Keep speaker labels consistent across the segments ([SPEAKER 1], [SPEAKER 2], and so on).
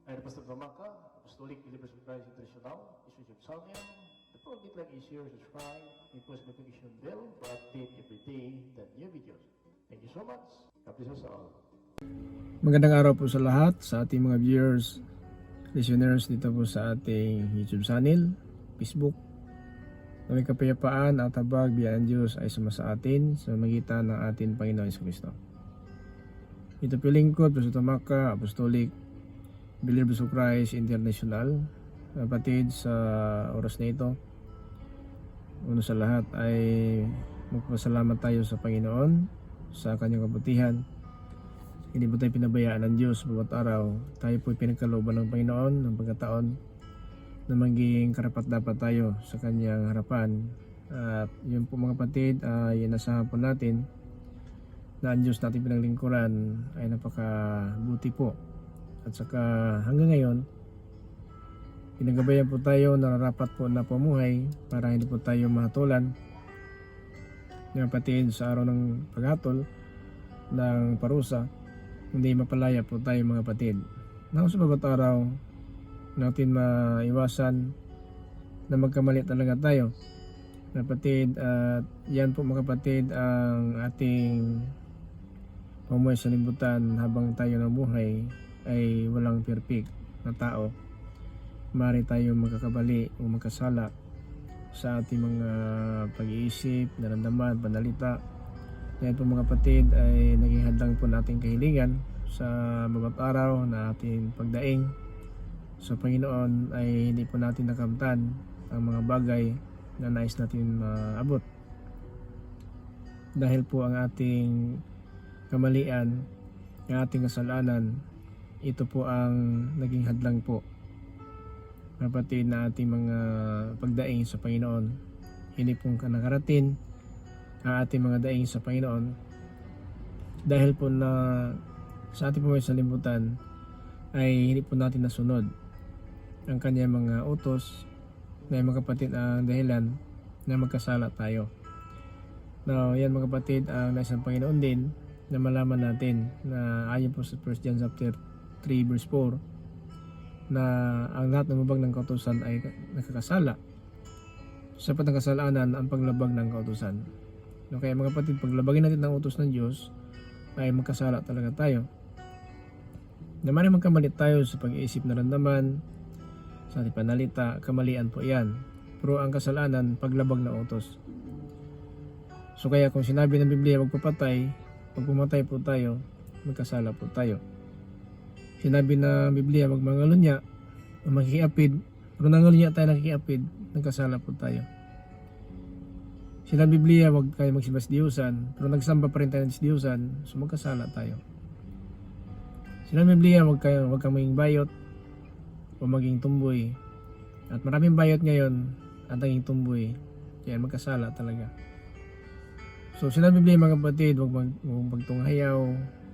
[SPEAKER 1] Ay Pastor Tamaka, Apostolic Believers of Christ International, Bishop Salmian, the program like is here, subscribe, and press notification bell for update every day the new videos. Thank you so much. God bless us all.
[SPEAKER 2] Magandang araw po sa lahat, sa ating mga viewers, listeners dito po sa ating YouTube channel, Facebook. Na may kapayapaan at habag biyaya ng Diyos ay sumasa atin sa magitan ng ating Panginoon Jesucristo. Ito po lingkod, Pastor Tamaka, Apostolic Believers of Christ International. Kapatid, sa oras na ito, una sa lahat ay magpasalamat tayo sa Panginoon sa kanyang kabutihan. Hindi po tayo pinabayaan ng Diyos bawat araw. Tayo po pinagkalooban ng Panginoon ng pagkataon na maging karapat-dapat tayo sa kanyang harapan. At yun po mga kapatid, ay inasahan po natin na ang Diyos natin pinaglingkuran ay napakabuti po. At saka hanggang ngayon, pinagabayan po tayo, nararapat po na pamuhay para hindi po tayo mahatulan. Mga kapatid, sa araw ng paghatol ng parusa, hindi mapalaya po tayo mga kapatid. Na sa bawat araw natin maiwasan na magkamali talaga tayo. Mga kapatid, at yan po mga kapatid ang ating pamuhay sa libutan habang tayo nabuhay ay walang perfect na tao. Maaari tayo magkakabali o magkasala sa ating mga pag-iisip, naramdaman, panalita. Yan po mga kapatid ay naging hadlang po nating kahilingan sa bawat araw na ating pagdaing sa Panginoon ay hindi po natin nakamtan ang mga bagay na nais natin maabot. Dahil po ang ating kamalian, ang ating kasalanan, ito po ang naging hadlang po kapatid na ating mga pagdaing sa Panginoon. Hindi po nakarating ang ating mga daing sa Panginoon dahil po na sa ating pamay sa libutan ay hindi po natin nasunod ang kanyang mga utos na mga kapatid ang dahilan na magkasala tayo. Now, yan mga kapatid ang nais ng Panginoon din na malaman natin na ayon po sa 1 John chapter 3 verse 4 na ang lahat ng labag ng kautusan ay nakakasala. Sapat ng kasalanan ang paglabag ng kautusan. No, kaya mga kapatid, paglabagin natin ng utos ng Diyos ay magkasala talaga tayo. Naman ay magkamali tayo sa pag-iisip, naramdaman, sa ating panalita, kamalian po yan. Pero ang kasalanan, paglabag ng utos. So kaya kung sinabi ng Biblia wag papatay, pag pumatay po tayo, magkasala po tayo. Sinabi na Biblia wag mangalunya o makikiapid, pero nangalunya tayo nakikiapid, nagkasala po tayo. Sinabi Biblia wag kayo magsimba sa Diyosan, pero nagsamba pa rin tayo sa Diyosan, so magkasala tayo. Sinabi Biblia wag kang maging bayot o maging tumboy, at maraming bayot ngayon at naging tumboy, kaya magkasala talaga. So sinabi Biblia mga kapatid, wag magtunghayaw,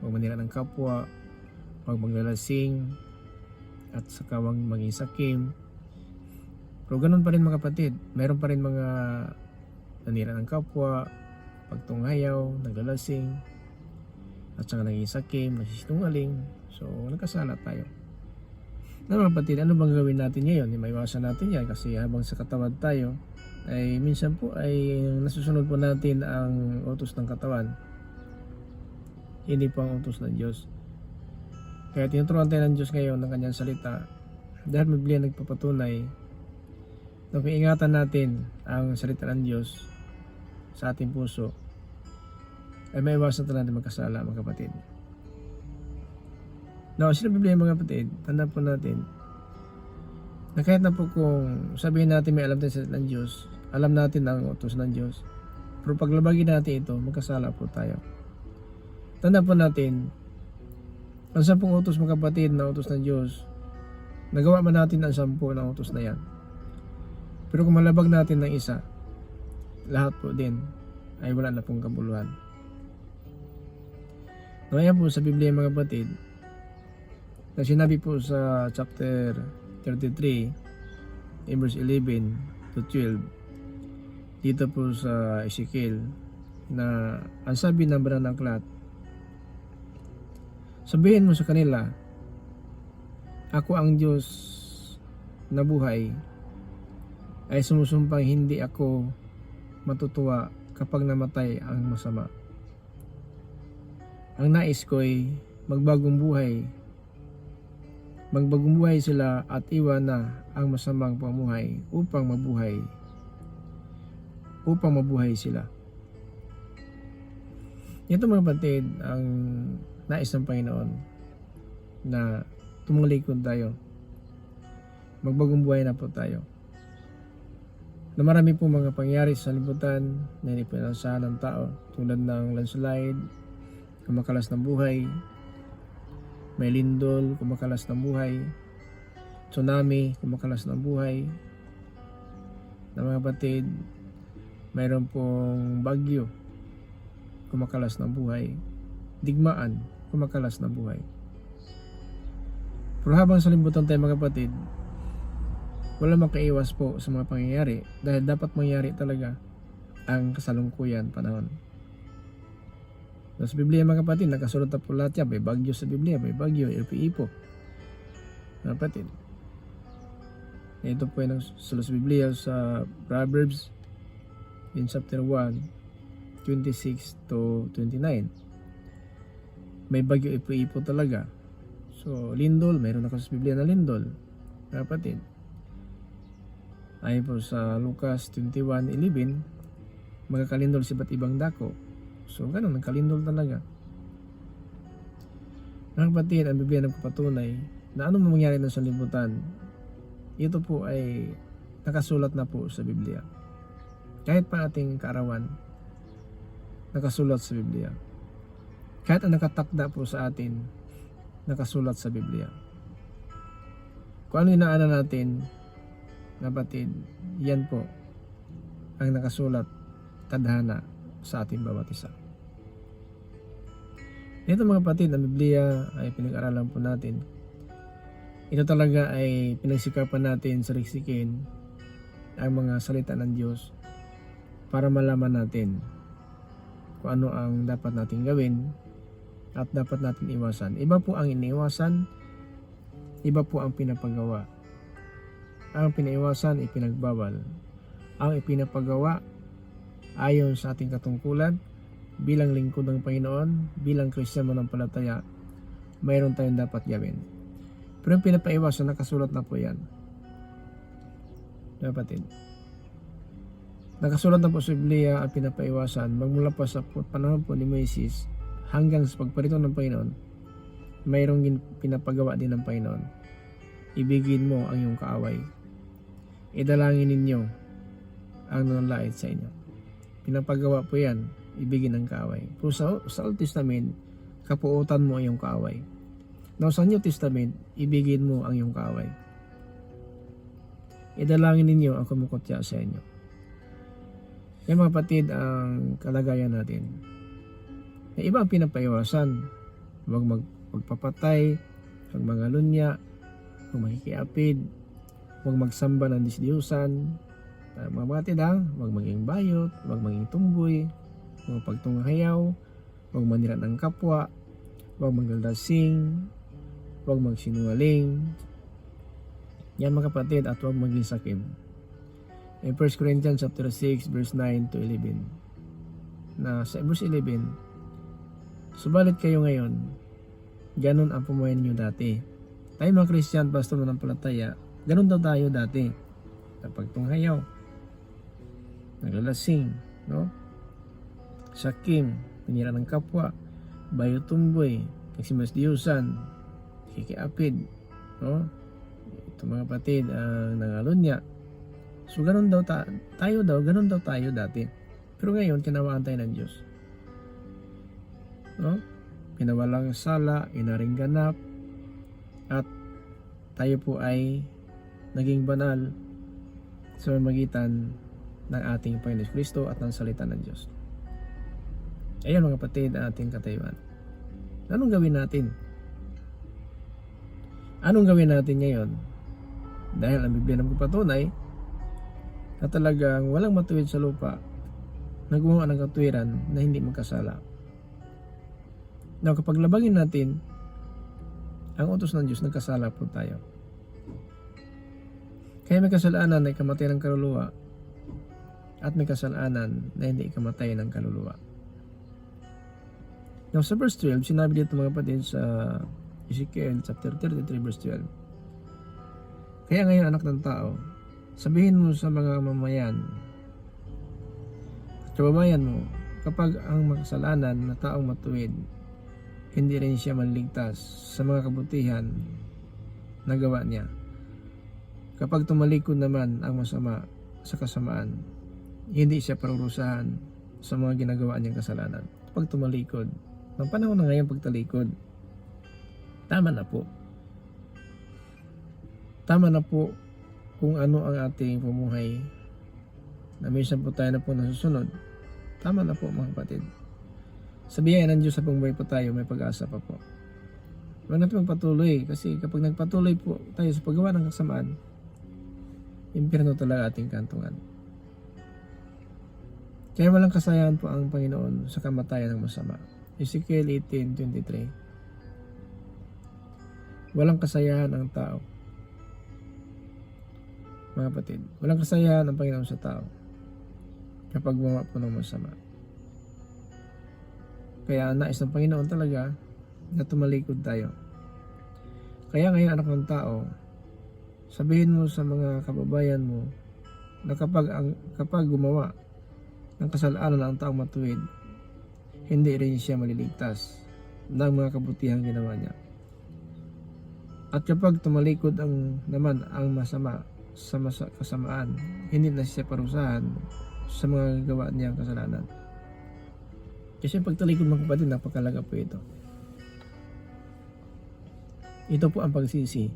[SPEAKER 2] wag manira ng kapwa, wag maglalasing, at saka wag maging sakim. Pero ganun pa rin mga kapatid, meron pa rin mga nanira ng kapwa, pagtunghayaw, naglalasing, at saka naging sakim, nagsisinungaling. So nagkasala tayo. Na mga kapatid, ano bang gawin natin ngayon? Maiwasan natin yan kasi habang sa katawan tayo ay minsan po ay nasusunod po natin ang utos ng katawan, hindi po ang utos ng Diyos. Kaya tinuturuan tayo ng Diyos ngayon ng kanyang salita dahil Biblia nagpapatunay na kung ingatan natin ang salita ng Diyos sa ating puso ay maiwasan talaga natin magkasala mga kapatid. Now, sila Biblia mga kapatid, tandaan po natin na kahit na po kung sabihin natin may alam tayo sa salita ng Diyos, alam natin ang utos ng Diyos, pero paglabagin natin ito, magkasala po tayo. Tandaan po natin ang 10 utos mga kapatid na utos ng Diyos, nagawa man natin ang 10 na utos na yan. Pero kung malabag natin ng isa, lahat po din ay wala na pong kabuluhan. Ngayon po sa Biblia mga kapatid, na sinabi po sa chapter 33, in verse 11 to 12, dito po sa Ezekiel, na ang sabi ng Banal na Aklat, sabihin mo sa kanila, ako ang Diyos na buhay, ay sumusumpang hindi ako matutuwa kapag namatay ang masama. Ang nais ko'y magbagong buhay sila at iwan na ang masamang pamuhay upang mabuhay sila. Ito mga kapatid, ang nais ng Panginoon na tumulikod tayo. Magbagong buhay na po tayo. Na marami po mga pangyari sa liputan na hindi pinansahan ng tao, tulad ng landslide, kumakalas ng buhay, may lindol, kumakalas ng buhay, tsunami, kumakalas ng buhay. Na mga kapatid, mayroon pong bagyo, kumakalas ng buhay, digmaan, kumakalas ng buhay. Pero habang sa libutan tayo mga kapatid, wala makaiwas po sa mga pangyayari dahil dapat mangyari talaga ang kasalungkuyan panahon. Sa Biblia mga kapatid, nakasulat na po lahat yan. May bagyo sa Biblia, may bagyo, ipo. Mga kapatid, ito po yung sulat sa Biblia sa Proverbs in chapter 1, 26 to 29. May bagyo, ipo talaga. So, lindol, mayroon ako sa Biblia na lindol. Mga kapatid, ayon po sa Lucas 21:11, magkakalindol sa iba't ibang dako. So, ganun, nagkalindol talaga. Mga kapatid, ang Biblia nagpapatunay na anong mangyari na sa libutan, ito po ay nakasulat na po sa Biblia. Kahit pa ating kaarawan, nakasulat sa Biblia. Kahit ang nakatakda po sa atin, nakasulat sa Biblia. Kung ano inaanan natin, kapatid, yan po ang nakasulat, tadhana sa ating bawat isa. Ito mga kapatid, ang Biblia ay pinag-aralan po natin. Ito talaga ay pinagsikapan natin saliksikin ang mga salita ng Diyos para malaman natin kung ano ang dapat natin gawin at dapat natin iwasan. Iba po ang iniwasan, iba po ang pinapagawa. Ang pinaiwasan, ipinagbawal. Ang ipinapagawa, ayon sa ating katungkulan, bilang lingkod ng Panginoon, bilang Kristiyano ng palataya, mayroon tayong dapat gawin. Pero yung pinapaiwasan, nakasulat na po yan. Kapatid, nakasulat na po sa Biblia ang pinapaiwasan, magmula pa sa panahon po ni Moises hanggang sa pagparito ng Panginoon, mayroong pinapagawa din ng Panginoon. Ibigin mo ang iyong kaaway. Idalangin ninyo ang nanlalait sa inyo. Pinapagawa po yan, ibigin ang kaaway. Pero sa Old Testament, kapuutan mo ang iyong kaaway. Now sa New Testament, ibigin mo ang iyong kaaway. Idalangin ninyo ang kumukutya sa inyo. Yan mga kapatid, ang kalagayan natin. Yung iba ang pinapaiwasan. Huwag magpapatay, huwag mangalunya, huwag makikiapid, huwag magsamba ng disdiyusan, mga kapatid huwag maging bayot, huwag maging tumboy, huwag pagtunghayaw, huwag manira ng kapwa, huwag magdaldasing, huwag magsinungaling. Yan mga kapatid, at huwag maging sakim. In 1 Corinthians chapter 6 verse 9 to 11, na sa verse 11, subalit kayo ngayon, ganun ang pumuhay ninyo dati. Tayo mga Christian, pastor ng palataya, ganun daw tayo dati. Pagtunghayaw, naglalasing, no? Sakim, pinira ng kapwa, bayo tumboy, nagsimasdiyusan, kikiapid, no? Ito mga kapatid, nangalunya. So ganun daw ganun daw tayo dati. Pero ngayon, kinawaan tayo ng Diyos. No? Pinawalang sala, inaring ganap, at tayo po ay naging banal sa magitan ng ating Panginoon Kristo at ng salita ng Diyos. Ayan mga kapatid, ang ating katayuan. Anong gawin natin? Anong gawin natin ngayon? Dahil ang Biblia naman patunay na talagang walang matuwid sa lupa na gumawa ng katuwiran na hindi magkasala. Now, kapag labagin natin ang utos ng Diyos, nagkasala po tayo. Kaya may kasalanan na ikamatay ng kaluluwa at may kasalanan na hindi ikamatay ng kaluluwa. Now sa verse 12, sinabi dito mga kapatid sa Ezekiel chapter 33 verse 12. Kaya ngayon anak ng tao, sabihin mo sa mga mamayan, kababayan mo, kapag ang makasalanan na taong matuwid, hindi rin siya manligtas sa mga kabutihan na gawa niya. Kapag tumalikod naman ang masama sa kasamaan, hindi siya parurusahan sa mga ginagawa niyang kasalanan. Kapag tumalikod, ng panahon na ngayon pagtalikod, tama na po. Tama na po kung ano ang ating pumuhay na minsan po tayo na po nasusunod. Tama na po mga kapatid. Sa biyaya ng Diyos sa pumuhay po tayo, may pag-asa pa po. Huwag natin magpatuloy kasi kapag nagpatuloy po tayo sa paggawa ng kasamaan, impyerno talaga ating kantungan. Kaya walang kasayahan po ang Panginoon sa kamatayan ng masama. Ezekiel 18:23. Walang kasayahan ang tao. Mga kapatid, walang kasayahan ang Panginoon sa tao kapag gumawa po ng masama. Kaya nais ng Panginoon talaga na tumalikod tayo. Kaya ngayon anak ng tao, sabihin mo sa mga kababayan mo na kapag gumawa ng kasalanan ang taong matuwid, hindi rin siya maliligtas ng mga kabutihang ginawa niya. At kapag tumalikod naman ang masama sa kasamaan, hindi na siya parusahan sa mga gawa niyang kasalanan. Kasi pagtalikod mga kapatid, napakalaga po ito. Ito po ang pagsisi.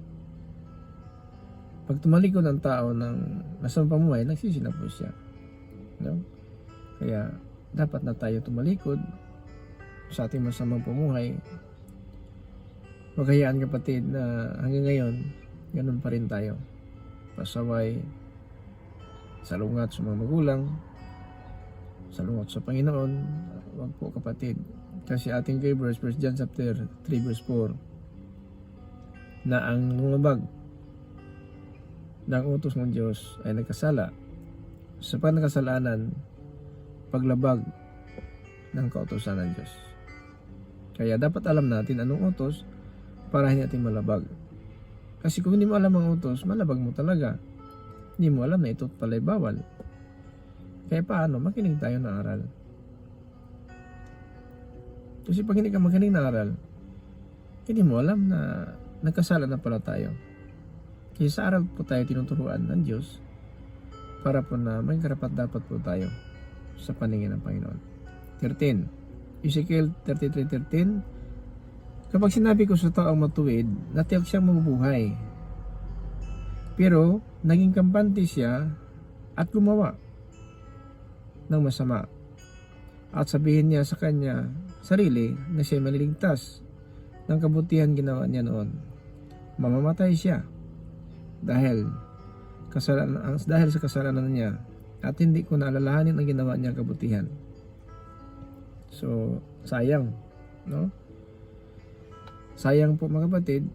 [SPEAKER 2] Pag tumalikod ang tao ng masamang pamuhay, nagsisi na po siya. No? Kaya dapat na tayo tumalikod sa ating masamang pamuhay. Huwag hayaan kapatid na hanggang ngayon, ganun pa rin tayo. Pasaway, salungat sa mga magulang, salungat sa Panginoon. Huwag po kapatid. Kasi ating kay verse 1 John chapter 3 verse 4 na ang lumabag ng utos ng Diyos ay nagkasala sa panakasalanan paglabag ng kautusan ng Diyos. Kaya dapat alam natin anong utos para hindi natin malabag. Kasi kung hindi mo alam ang utos, malabag mo talaga. Hindi mo alam na ito pala'y bawal. Kaya paano? Makinig tayo ng aral. Kasi pag hindi ka makinig ng aral, hindi mo alam na nagkasala na pala tayo. Kasi sa aral po tayo tinuturuan ng Diyos para po na may karapat-dapat po tayo sa paningin ng Panginoon. 13. Ezekiel 33:13. Kapag sinabi ko sa taong matuwid, natiyak siyang mabubuhay. Pero naging kampante siya at gumawa ng masama. At sabihin niya sa kanya sarili na siya maliligtas ng kabutihan ginawa niya noon. Mamamatay siya dahil sa kasalanan niya at hindi ko naalalahanin ang ginawa niyang kabutihan. So, sayang, no? Sayang po mga kapatid,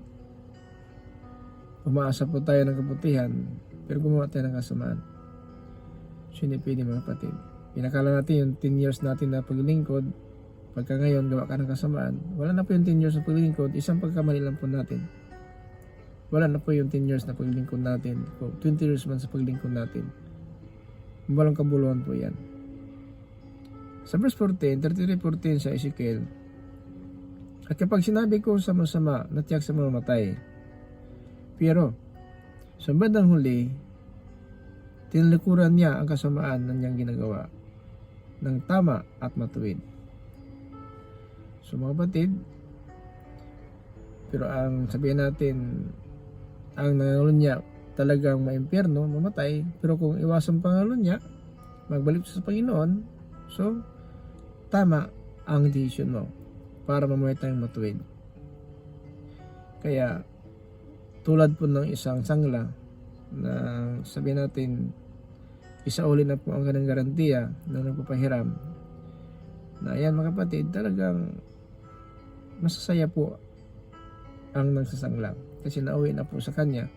[SPEAKER 2] umaasa po tayo ng kabutihan pero gumawa tayo ng kasamaan. So, hindi pwede mga kapatid. Pinakala natin yung 10 years natin na paglilingkod, pagka ngayon gawa ka ng kasamaan, wala na po yung 10 years na paglilingkod, isang pagkamali lang po natin. Wala na po yung 10 years na paglilingkod natin, 20 years man sa paglilingkod natin. Walang kabuluhan po yan. Sa verse 14, 33:14 sa Ezekiel, at kapag sinabi ko sa masama, natiyak sa mamamatay. Pero, sa bandang huli, tinalikuran niya ang kasamaan na niyang ginagawa ng tama at matuwid. So mga kapatid, pero ang sabihin natin, ang nangalunya talagang maimpyerno, mamatay, pero kung iwasan pangalunya, magbalik sa Panginoon, so tama ang decision mo para mamuhay tayong matuwid. Kaya tulad po ng isang sangla na sabihin natin isauli na po ang kanyang garantiya na nagpapahiram, na yan mga kapatid, talagang masasaya po ang nagsasangla. Kasi nauwi na po sa kanya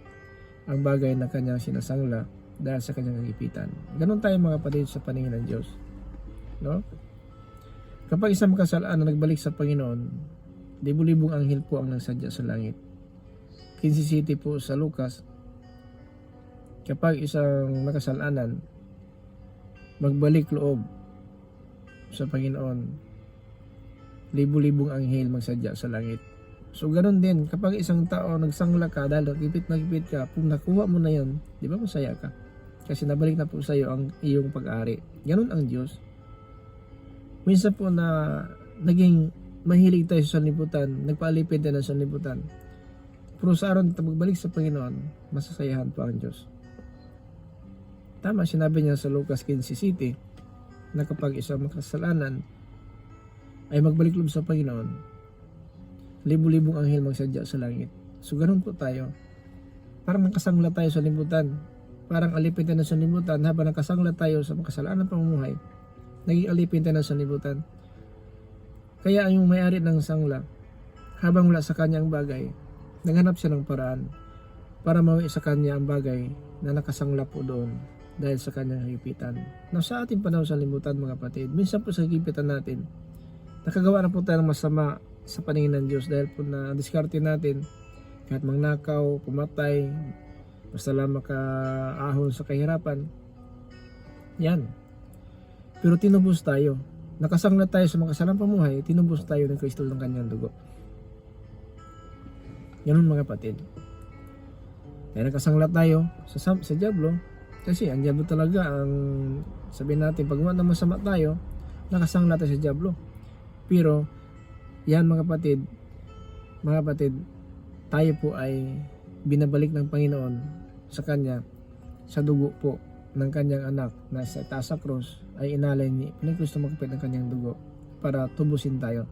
[SPEAKER 2] ang bagay na kanyang sinasangla dahil sa kanyang kagipitan. Ganon tayo mga kapatid sa paningin ng Diyos. No? Kapag isang makasalanan na nagbalik sa Panginoon, libu-libong anghel po ang nagsadya sa langit. 15 city po sa Lucas, kapag isang makasalanan magbalik loob sa Panginoon, libu-libong anghel magsadya sa langit. So ganoon din, kapag isang tao nagsangla ka dahil nagipit ka, kung nakuha mo na yan, di ba masaya ka? Kasi nabalik na po sa iyo ang iyong pag-ari. Ganoon ang Diyos. Minsan po na naging mahilig tayo sa sanlibutan, nagpaalipin tayo ng sanlibutan. Pero sa araw na magbalik sa Panginoon, masasayahan po ang Diyos. Tama, sinabi niya sa Lucas 15 city na kapag isang makasalanan ay magbalik loob sa Panginoon, libu-libong anghel magsadya sa langit. So ganun po tayo. Parang nakasangla tayo sa libutan. Parang alipin tayo sa libutan habang nakasangla tayo sa makasalanan pamumuhay. Naging alipin tayo sa libutan. Kaya ang yung may-ari ng sangla, habang wala sa kanya ang bagay, naghanap siya ng paraan para mawi sa kanya ang bagay na nakasangla po doon dahil sa kanyang higipitan. Na sa ating panahon sa libutan mga kapatid, minsan po sa higipitan natin, nakagawa na po tayo ng masama sa paningin ng Diyos dahil po na diskarte natin kahit mangnakaw, pumatay, basta lang makaahon sa kahirapan. Yan. Pero tinubos tayo. Nakasangla tayo sa makasalang pamuhay, tinubos tayo ng Kristo ng kanyang dugo. Ganun mga kapatid. Kaya nakasangla tayo sa Diablo, kasi ang Diablo talaga ang sabihin natin, pag na masama tayo, nakasangla tayo sa Diablo. Pero yan mga kapatid, tayo po ay binabalik ng Panginoon sa Kanya sa dugo po ng Kanyang anak na sa taas sa krus ay inalay ni Kristo magkapit ng Kanyang dugo para tubusin tayo.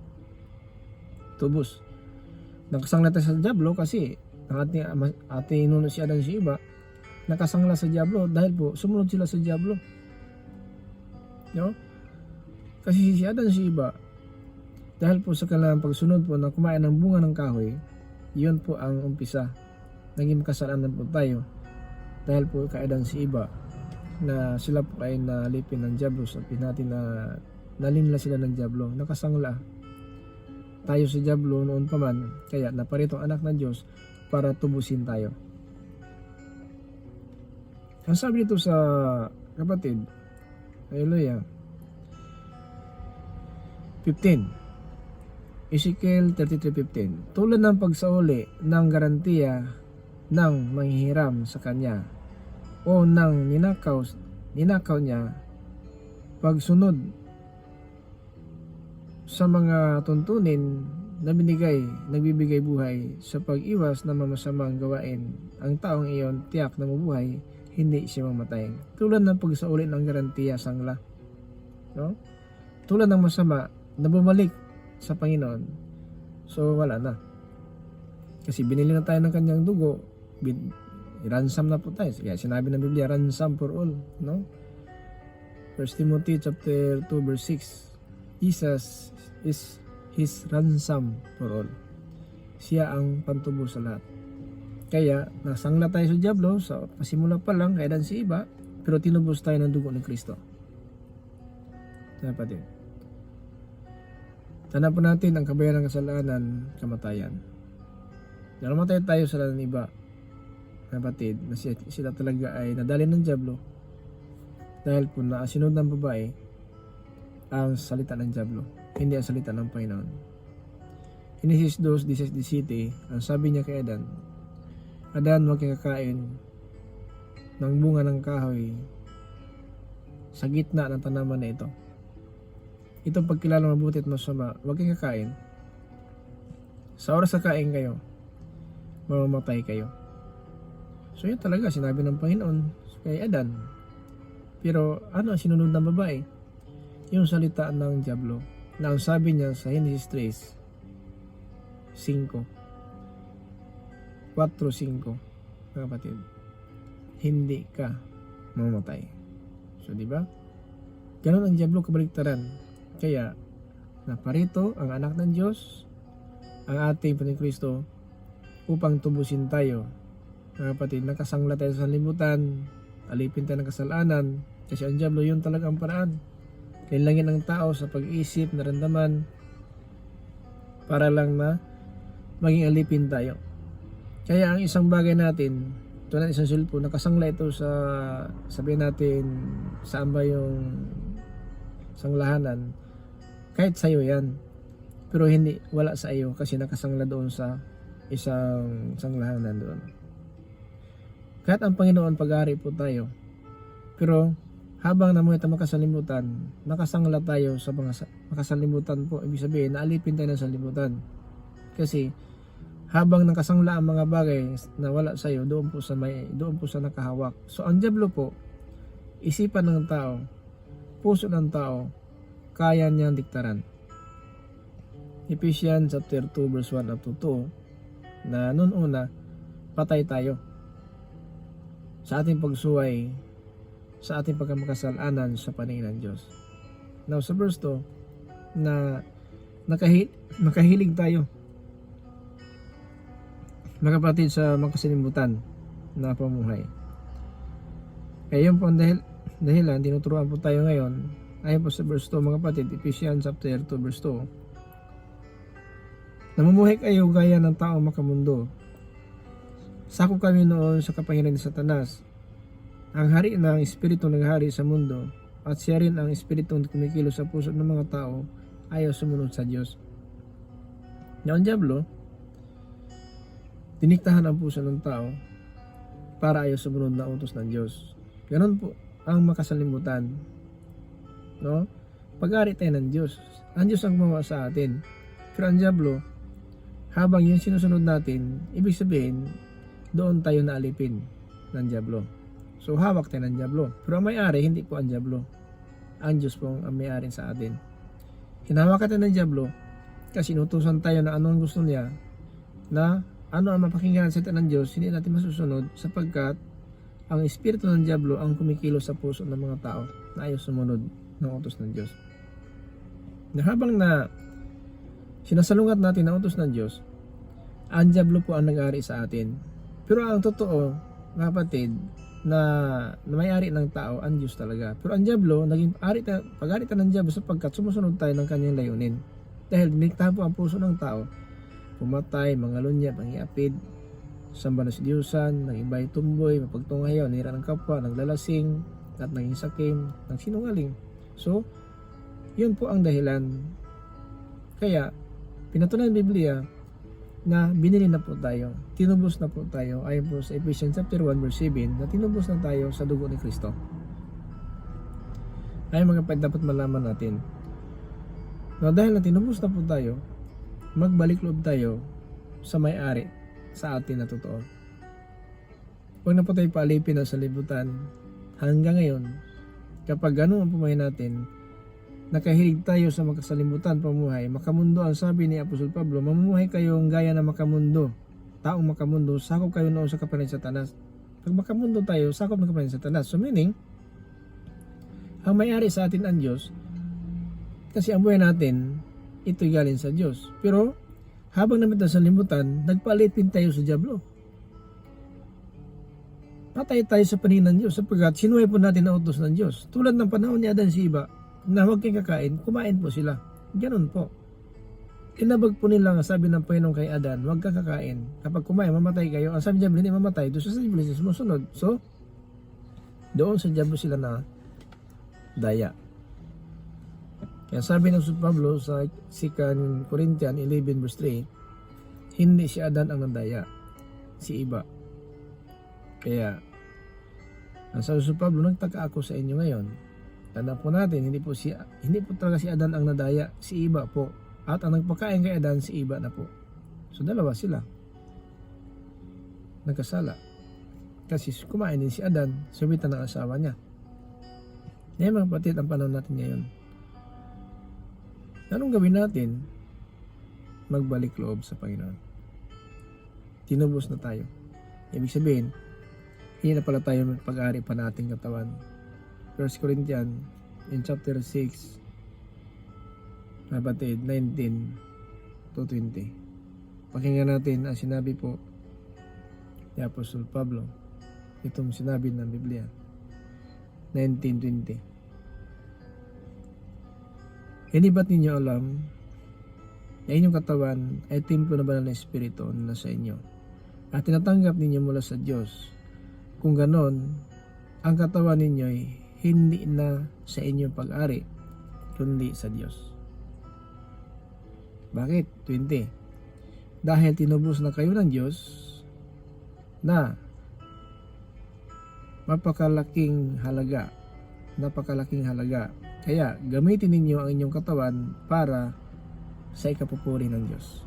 [SPEAKER 2] Tubos. Nakasangla tayo sa Diablo kasi ang ating inuno si Adan si Eva nakasangla sa Diablo dahil po sumunod sila sa Diablo. No? Kasi si Adan si Eva, dahil po sa kanilang pagsunod po na kumain ng bunga ng kahoy, yun po ang umpisa. Naging makasalanan po tayo dahil po kay Adan si Eva na sila po ay nalipin ng Diablo. Sabihin natin na nalinla sila ng Diablo, nakasangla tayo sa Diablo noon pa man, kaya naparito ang anak ng Diyos para tubusin tayo. Ang sabi dito sa kapatid, hallelujah, 15 Ezekiel 33:15, tulad ng pagsauli ng garantiya ng manghihiram sa kanya o ng ninakaw niya, pagsunod sa mga tuntunin na nagbibigay buhay sa pag-iwas ng mamasamang gawain, ang taong iyon tiyak na mabuhay, hindi siya mamatay. Tulad ng pagsauli ng garantiya sangla. No? Tulad ng masama na bumalik sa Panginoon, so wala na. Kasi binili na tayo ng kanyang dugo, ransom na po tayo. Kaya sinabi ng Biblia, ransom for all. No? 1 Timothy chapter 2 verse 6, Jesus is His ransom for all. Siya ang pantubo sa lahat. Kaya nasangla tayo sa Diablo, sa pasimula pa lang kay Adan si Eva, pero tinubos tayo ng dugo ng Kristo. Kapatid, tanaw po natin ang kabayaran ng kasalanan, kamatayan. Namatay tayo sa lalan ng iba, kapatid, na sila talaga ay nadali ng Diablo dahil po na sinunod ng babae ang salita ng Diablo, hindi ang salita ng Panginoon. Genesis 2:17, ang sabi niya kay Adan, Adan, huwag kang kakain ng bunga ng kahoy sa gitna ng tanaman na ito. Itong pagkilala mabuti at masama, huwag kang kakain. Sa oras na kain kayo, mamamatay kayo. So yun talaga sinabi ng Panginoon kay Adan. Pero ano ang sinunod ng babae? Yung salita ng Diablo na ang sabi niya sa Genesis 3:5, 4:5, mga kapatid, hindi ka mamamatay. So di ba? Ganun ang Diablo kabaliktaran. Kaya naparito ang anak ng Diyos, ang ating Panginoong Kristo, upang tubusin tayo. Mga kapatid, nakasangla tayo sa libutan, alipin tayo ng kasalanan, kasi ang diablo yun talaga ang paraan. Linlangin ang tao sa pag-isip, naramdaman, para lang na maging alipin tayo. Kaya ang isang bagay natin, tulad isang cellphone, nakasangla ito sa, sabihin natin, saan ba yung sanglahanan, kahit sa'yo yan, pero hindi, wala sa iyo kasi nakasangla doon sa isang sanglahanan doon. Kahit ang Panginoon pag-ari po tayo, pero habang namuhay tayo makasalimutan, nakasangla tayo sa mga makasalimutan po. Ibig sabihin, naalipin tayo ng salimutan. Kasi habang nakasangla ang mga bagay na wala sa iyo, doon po sa nakahawak. So ang diablo po, isipan ng tao, puso ng tao, kaya niyang diktaran. Ephesians chapter 2 verse 1 up to 2, na noon una, patay tayo sa ating pagsuway, sa ating pagkamakasalanan sa paningin ng Diyos. Now sa verse 2, na nakahilig tayo, mga kapatid, sa makasalimutan na pamuhay. Kaya yun po ang dahilan, tinuturuan po tayo ngayon, ayon po sa verse 2, mga kapatid, Ephesians chapter 2 verse 2, namumuhay kayo gaya ng taong makamundo. Sakop kami noon sa kapangyarihan ni Satanas, ang hari na ang espiritu naghari sa mundo, at siya rin ang espiritu na kumikilos sa puso ng mga tao ayaw sumunod sa Diyos. Now, ang diablo, diniktahan ang puso ng tao para ayaw sumunod na utos ng Diyos. Ganon po ang makasalimutan. No? Pag-ari tayo ng Diyos. Ang Diyos ang gumawa sa atin. Pero ang diablo, habang yung sinusunod natin, ibig sabihin, doon tayo naalipin ng diablo. So hawak tayo ng diablo. Pero ang may-ari, hindi po ang diablo. Ang Diyos po ang may-ari sa atin. Hinahawakan tayo ng diablo kasi inutusan tayo na anong gusto niya, na ano ang mapakinggan sa ng Diyos, hindi natin masusunod sapagkat ang espiritu ng diablo ang kumikilos sa puso ng mga tao na ayaw sumunod ng utos ng Diyos. Na habang na sinasalungat natin ang utos ng Diyos, ang diablo po ang nag-ari sa atin. Pero ang totoo, mga kapatid, na may-ari ng tao, ang Diyos talaga. Pero ang diablo, naging pag-ari tayo ng diablo sapagkat sumusunod tayo ng kanyang layunin. Dahil diniktahan po ang puso ng tao, pumatay, mangalunya, pangiapid, samba na si Diyusan, nag-ibay tumboy, mapagtungayaw, nira ng kapwa, naglalasing, at naging sakim, nagsinungaling. So, yun po ang dahilan. Kaya, pinatunayan ng Biblia na binili na po tayo, tinubos na po tayo, ayon po sa Ephesians chapter 1 verse 7, na tinubos na tayo sa dugo ni Kristo. Ay mga kapatid, dapat malaman natin na dahil na tinubos na po tayo, magbalik loob tayo sa may-ari sa atin na totoo. Huwag na po tayo paalipin sa libutan. Hanggang ngayon, kapag gano'n ang pumuhay natin, nakahilig tayo sa makasalimutan pamuhay, makamundo ang sabi ni Apostol Pablo, mamuhay kayong gaya ng makamundo, taong makamundo, sakop kayo noon sa kapangyarihan ni Satanas. Pag makamundo tayo, sakop ng kapangyarihan ni Satanas. So meaning, ang may-ari sa atin ang Diyos, kasi ang buhay natin, ito'y galing sa Diyos. Pero, habang namit sa limutan, nagpalipin tayo sa diablo. Patay tayo sa paningin ng Diyos sapagkat sinuhay po natin ang utos ng Diyos. Tulad ng panahon ni Adan si Eva, na huwag kayong kakain, kumain po sila. Ganun po. Inabag po nila nga sabi ng Panginoon kay Adan, huwag kang kakain. Kapag kumain, mamatay kayo. Ang sabi niya, hindi mamatay. Doon sa Biblia siya sumusunod. So, doon sa diablo sila na daya. Kaya sabi ng Pablo sa 2 Corinthians 11 verse 3, hindi si Adan ang nandaya, si Eva. Kaya, ang sabi ng Pablo, nagtaka ako sa inyo ngayon. Tanda po natin, hindi po talaga si Adan ang nadaya, si Eva po. At ang nagpakain kay Adan, si Eva na po. So dalawa sila. Nagkasala. Kasi kumain din si Adan, sumitan ng asawa niya. Ngayon mga kapatid, ang panahon natin ngayon. Anong gawin natin? Magbalik loob sa Panginoon. Tinubos na tayo. Ibig sabihin, hindi na pala tayo pag-ari pa nating katawan. 1 Corinthians in chapter 6, kapatid, 19 to 20. Pakinggan natin ang sinabi po ni Apostol Pablo. Itong sinabi ng Biblia. 19:20. Hindi ba't ninyo alam na inyong katawan ay templo na banal na Espiritu na nasa inyo at tinatanggap ninyo mula sa Diyos? Kung ganon, ang katawan ninyo ay hindi na sa inyong pag-ari, kundi sa Diyos. Bakit? 20. Dahil tinubos na kayo ng Diyos na napakalaking halaga. Kaya gamitin ninyo ang inyong katawan para sa ikapupuri ng Diyos.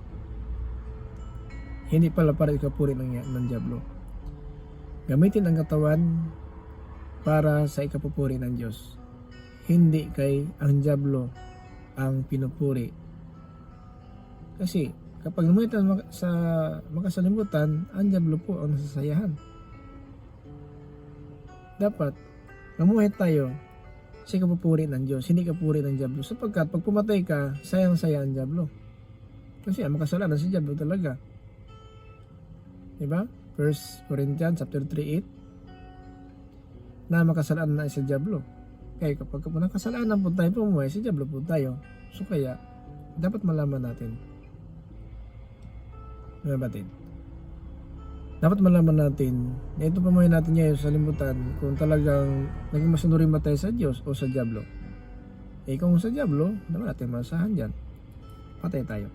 [SPEAKER 2] Hindi pala para ikapuri ng diablo. Gamitin ang katawan para sa ikapupuri ng Diyos. Hindi kay ang diablo ang pinupuri. Kasi kapag lumitan sa makasalimutan, ang diablo po ang nasasayahan. Dapat mamuhay tayo sa kapupuri ng Diyos, hindi kapuri ng diablo, sapagkat pag pumatay ka, sayang-saya ang diablo. Kasi ang makasalanan si diablo talaga. Diba? 1 Corinthians chapter 3:8, na makasalanan na si diablo. Kaya kapag nakasalanan po tayo pumuhay, si diablo po tayo. So kaya, dapat malaman natin. Mga batid, dapat malaman natin na ito pamuhay natin ngayon sa limutan kung talagang naging masunurin ba tayo sa Diyos o sa diablo. Kung sa diablo, naman natin masahan dyan. Patay tayo.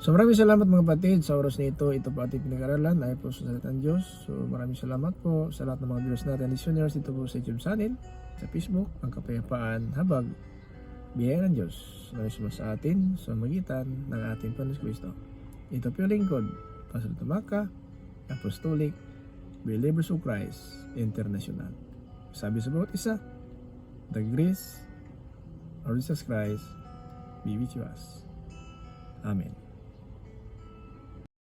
[SPEAKER 2] So maraming salamat mga batid sa oras na ito. Ito po ating pinag-aralan ay po sa salita ng Diyos. So maraming salamat po sa lahat ng mga viewers natin, listeners dito po sa YouTube channel, sa Facebook, ang kapayapaan habag biyaya ng Diyos na sa atin sa magitan ng ating Panginoon Kristo. Ito po yung lingkod, Pastor Tumaka, Apostolic Believers of Christ International. Sabi sa bawat isa, the grace of Jesus Christ be with us. Amen.